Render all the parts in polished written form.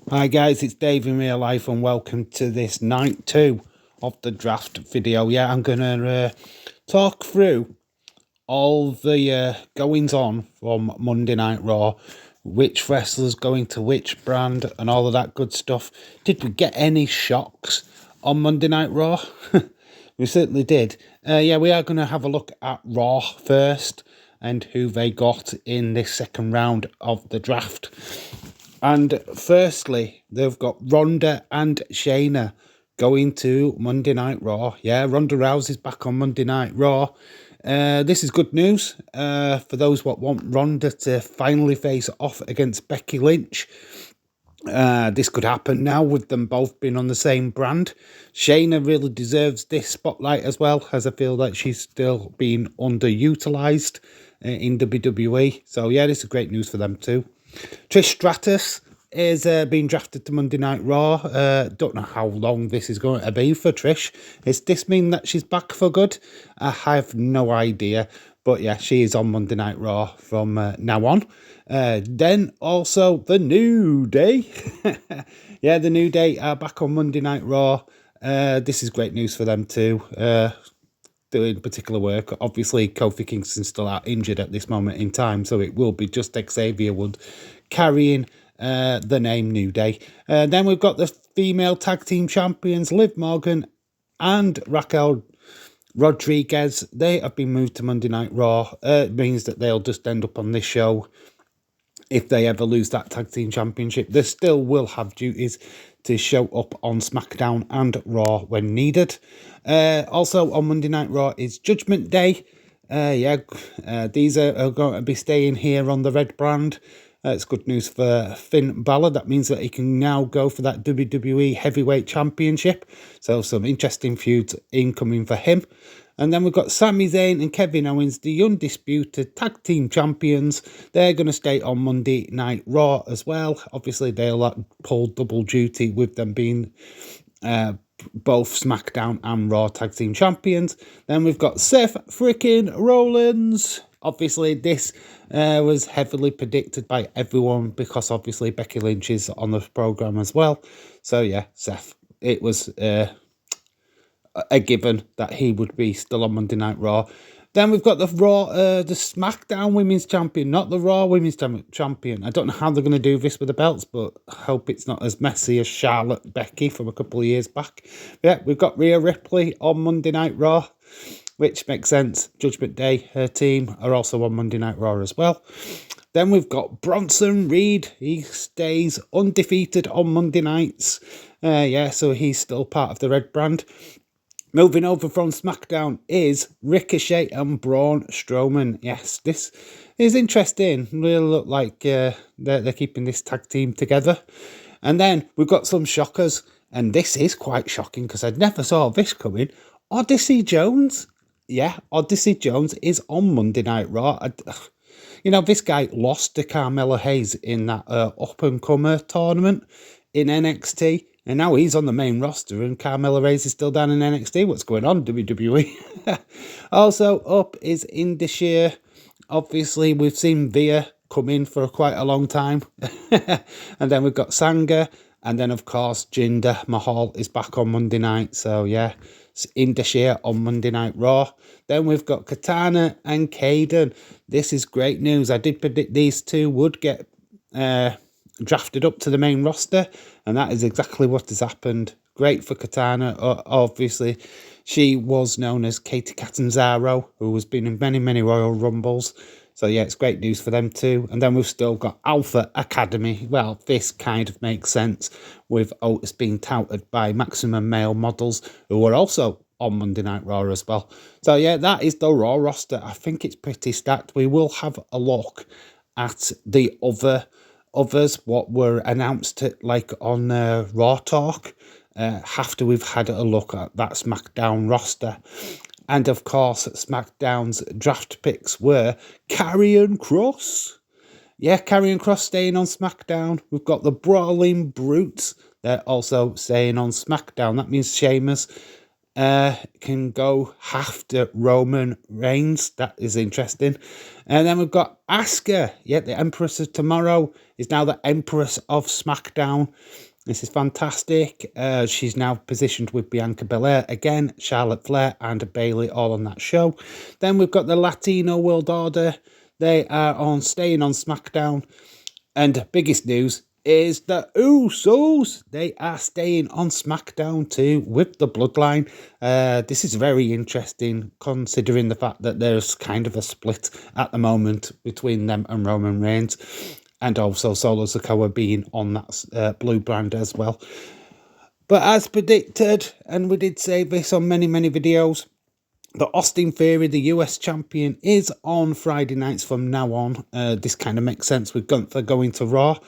Hi guys, it's Dave in real life and welcome to this night 2 of the draft video. Yeah, I'm going to talk through all the goings on from Monday Night Raw, which wrestlers going to which brand and all of that good stuff. Did we get any shocks on Monday Night Raw? We certainly did. Yeah, we are going to have a look at Raw first and who they got in this second round of the draft. And firstly, they've got Ronda and Shayna going to Monday Night Raw. Yeah, Ronda Rousey's back on Monday Night Raw. This is good news for those what want Ronda to finally face off against Becky Lynch. This could happen now with them both being on the same brand. Shayna really deserves this spotlight as well, as I feel like she's still being underutilized in WWE. So yeah, this is great news for them too. Trish Stratus is being drafted to Monday Night Raw. Don't know how long this is going to be for Trish. Does this mean that she's back for good? I have no idea. But yeah, she is on Monday Night Raw from now on. Then also the New Day. Yeah, the New Day are back on Monday Night Raw. This is great news for them too. Doing particular work. Obviously, Kofi Kingston's still out injured at this moment in time, so it will be just Xavier Wood carrying the name New Day. Then we've got the female tag team champions, Liv Morgan and Raquel Rodriguez. They have been moved to Monday Night Raw. It means that they'll just end up on this show. If they ever lose that tag team championship, they still will have duties to show up on SmackDown and Raw when needed. Also on Monday Night Raw is Judgment Day. These are going to be staying here on the red brand. It's good news for Finn Balor. That means that he can now go for that WWE Heavyweight Championship. So some interesting feuds incoming for him. And then we've got Sami Zayn and Kevin Owens, the undisputed tag team champions. They're going to stay on Monday Night Raw as well. Obviously, they'll pull double duty with them being both SmackDown and Raw tag team champions. Then we've got Seth freaking Rollins. Obviously, this was heavily predicted by everyone because obviously Becky Lynch is on the program as well. So yeah, Seth, it was a given that he would be still on Monday Night Raw. Then we've got the SmackDown Women's Champion, not the Raw Women's Champion. I don't know how they're going to do this with the belts, but I hope it's not as messy as Charlotte Becky from a couple of years back. Yeah, we've got Rhea Ripley on Monday Night Raw, which makes sense. Judgment Day, her team, are also on Monday Night Raw as well. Then we've got Bronson Reed. He stays undefeated on Monday nights. So he's still part of the red brand. Moving over from SmackDown is Ricochet and Braun Strowman. Yes, this is interesting. Really look like they're keeping this tag team together. And then we've got some shockers. And this is quite shocking because I never saw this coming. Odyssey Jones. Yeah, Odyssey Jones is on Monday Night Raw. This guy lost to Carmelo Hayes in that up-and-comer tournament in NXT. And now he's on the main roster and Carmelo Hayes is still down in NXT. What's going on, WWE? Also up is Indashir. Obviously, we've seen Via come in for quite a long time. And then we've got Sanga. And then, of course, Jinder Mahal is back on Monday night. So, yeah, it's Indashir on Monday Night Raw. Then we've got Katana and Kaden. This is great news. I did predict these two would get drafted up to the main roster, and that is exactly what has happened. Great for Katana. Obviously, she was known as Katie Catanzaro, who has been in many, many Royal Rumbles. So, yeah, it's great news for them too. And then we've still got Alpha Academy. Well, this kind of makes sense with Otis being touted by Maximum Male Models, who are also on Monday Night Raw as well. So, yeah, that is the Raw roster. I think it's pretty stacked. We will have a look at the others, what were announced on Raw Talk, after we've had a look at that SmackDown roster. And of course, SmackDown's draft picks were Karrion Kross. Yeah, Karrion Kross staying on SmackDown. We've got the Brawling Brutes. They're also staying on SmackDown. That means Sheamus can go after Roman Reigns. That is interesting. And then we've got Asuka. Yeah, the Empress of Tomorrow is now the Empress of SmackDown. This is fantastic. She's now positioned with Bianca Belair again, Charlotte Flair and Bayley all on that show. Then we've got the Latino World Order. They are staying on SmackDown. And biggest news is the Usos. They are staying on SmackDown too with the Bloodline. This is very interesting considering the fact that there's kind of a split at the moment between them and Roman Reigns. And also Solo Sikoa being on that blue brand as well. But as predicted, and we did say this on many, many videos, the Austin Theory, the US champion, is on Friday nights from now on. This kind of makes sense with Gunther going to Raw.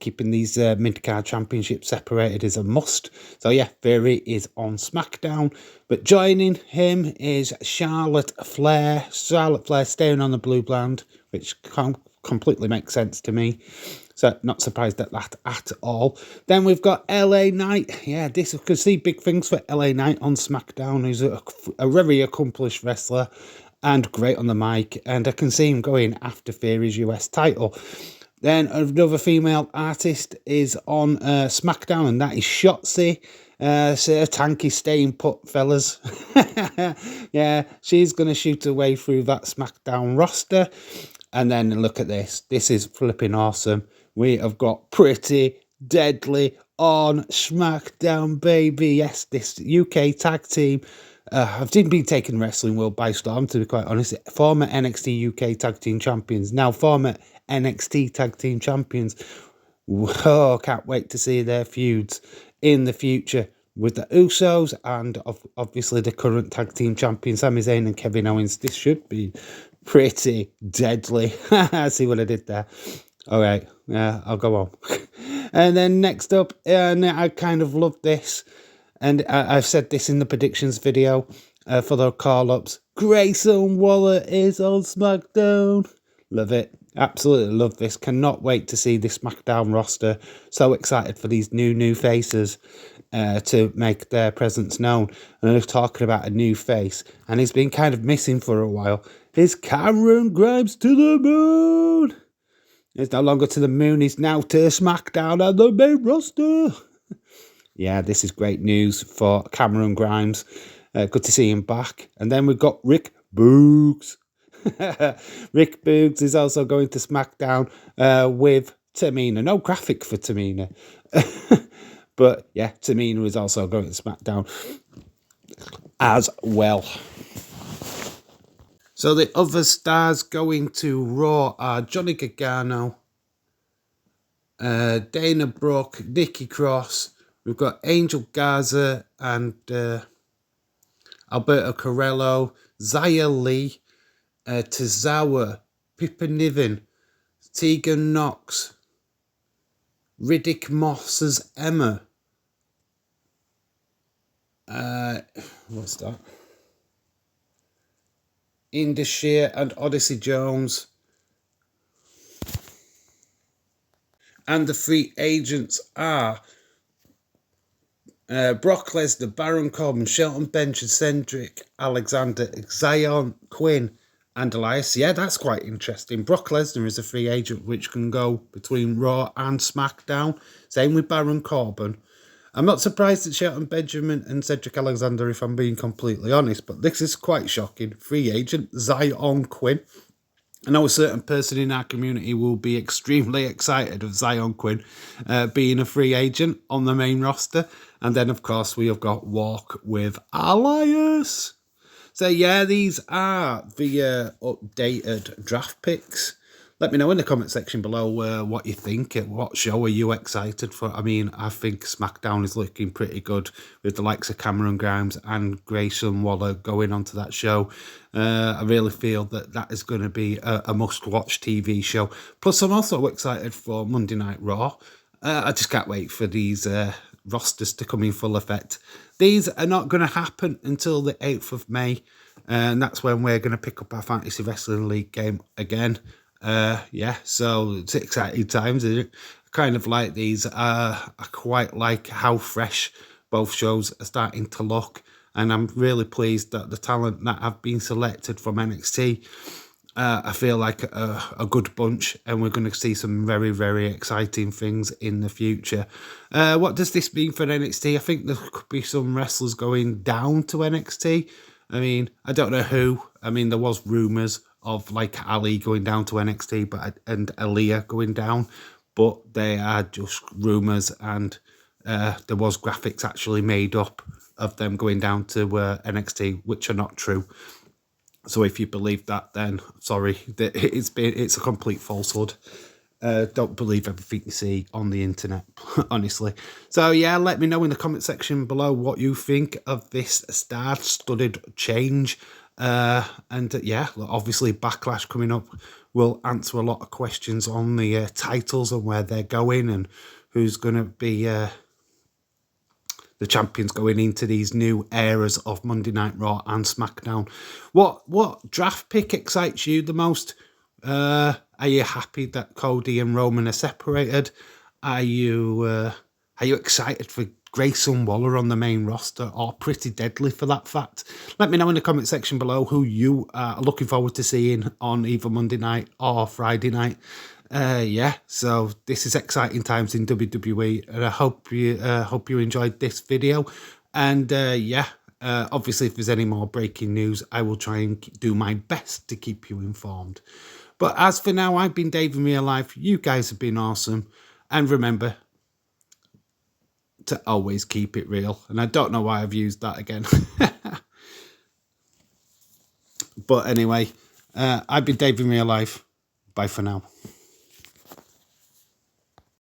Keeping these mid-card championships separated is a must. So yeah, Theory is on SmackDown. But joining him is Charlotte Flair. Charlotte Flair staying on the blue brand, which completely makes sense to me. So not surprised at that at all. Then we've got LA Knight. Yeah, this could see big things for LA Knight on SmackDown. He's a very accomplished wrestler and great on the mic. And I can see him going after Theory's US title. Then another female artist is on SmackDown, and that is Shotzi. So Tanky's staying put, fellas. Yeah, she's going to shoot her way through that SmackDown roster. And then look at this. This is flipping awesome. We have got Pretty Deadly on SmackDown, baby. Yes, this UK tag team. I've been taking wrestling world by storm, to be quite honest. Former NXT UK tag team champions, now former NXT tag team champions. Whoa, can't wait to see their feuds in the future with the Usos and obviously the current tag team champions, Sami Zayn and Kevin Owens. This should be pretty deadly. I see what I did there. All right, yeah, I'll go on. And then next up, and I kind of love this, and I've said this in the predictions video for the call-ups. Grayson Waller is on SmackDown. Love it. Absolutely love this. Cannot wait to see this SmackDown roster. So excited for these new faces to make their presence known. And I'm talking about a new face, and he's been kind of missing for a while. Is Cameron Grimes to the moon? He's no longer to the moon. He's now to SmackDown and the main roster. Yeah, this is great news for Cameron Grimes. Good to see him back. And then we've got Rick Boogs. Rick Boogs is also going to SmackDown with Tamina. No graphic for Tamina. But yeah, Tamina is also going to SmackDown as well. So the other stars going to Raw are Johnny Gargano, Dana Brooke, Nikki Cross. We've got Angel Garza and Alberto Carrillo, Xia Li, Tozawa, Pippa Niven, Tegan Knox, Riddick Moss as Emma. What's that? Indus Sher and Odyssey Jones. And the free agents are Brock Lesnar, Baron Corbin, Shelton Benjamin, Cedric Alexander, Zion Quinn, and Elias. Yeah, that's quite interesting. Brock Lesnar is a free agent which can go between Raw and SmackDown. Same with Baron Corbin. I'm not surprised at Shelton Benjamin and Cedric Alexander, if I'm being completely honest, but this is quite shocking. Free agent, Zion Quinn. I know a certain person in our community will be extremely excited of Zion Quinn being a free agent on the main roster. And then, of course, we have got Walk with Elias. So, yeah, these are the updated draft picks. Let me know in the comment section below what you think. What show are you excited for? I mean, I think SmackDown is looking pretty good with the likes of Cameron Grimes and Grayson Waller going onto that show. I really feel that is going to be a must-watch TV show. Plus, I'm also excited for Monday Night Raw. I just can't wait for these rosters to come in full effect. These are not going to happen until the 8th of May. And that's when we're going to pick up our Fantasy Wrestling League game again. Yeah, so it's exciting times, isn't it? Kind of like these. I quite like how fresh both shows are starting to look. and I'm really pleased that the talent that have been selected from NXT, I feel like a good bunch, and we're going to see some very, very exciting things in the future. What does this mean for NXT? I think there could be some wrestlers going down to NXT. I mean, I don't know who. I mean, there was rumours of like Ali going down to NXT, and Aaliyah going down, but they are just rumours, and there was graphics actually made up of them going down to NXT, which are not true. So if you believe that, then sorry, it's a complete falsehood. Don't believe everything you see on the internet, honestly. So yeah, let me know in the comment section below what you think of this star-studded change. And yeah, obviously Backlash coming up will answer a lot of questions on the titles and where they're going and who's going to be the champions going into these new eras of Monday Night Raw and SmackDown. What draft pick excites you the most? Are you happy that Cody and Roman are separated? Are you excited for Grayson Waller on the main roster, or Pretty Deadly for that fact? Let me know in the comment section below who you are looking forward to seeing on either Monday night or Friday night. Yeah, so this is exciting times in WWE, and I hope you enjoyed this video. And yeah, obviously if there's any more breaking news, I will try and do my best to keep you informed. But as for now, I've been Dave in Real Life. You guys have been awesome, and remember to always keep it real. And I don't know why I've used that again. But anyway, I've been Dave in Real Life. Bye for now.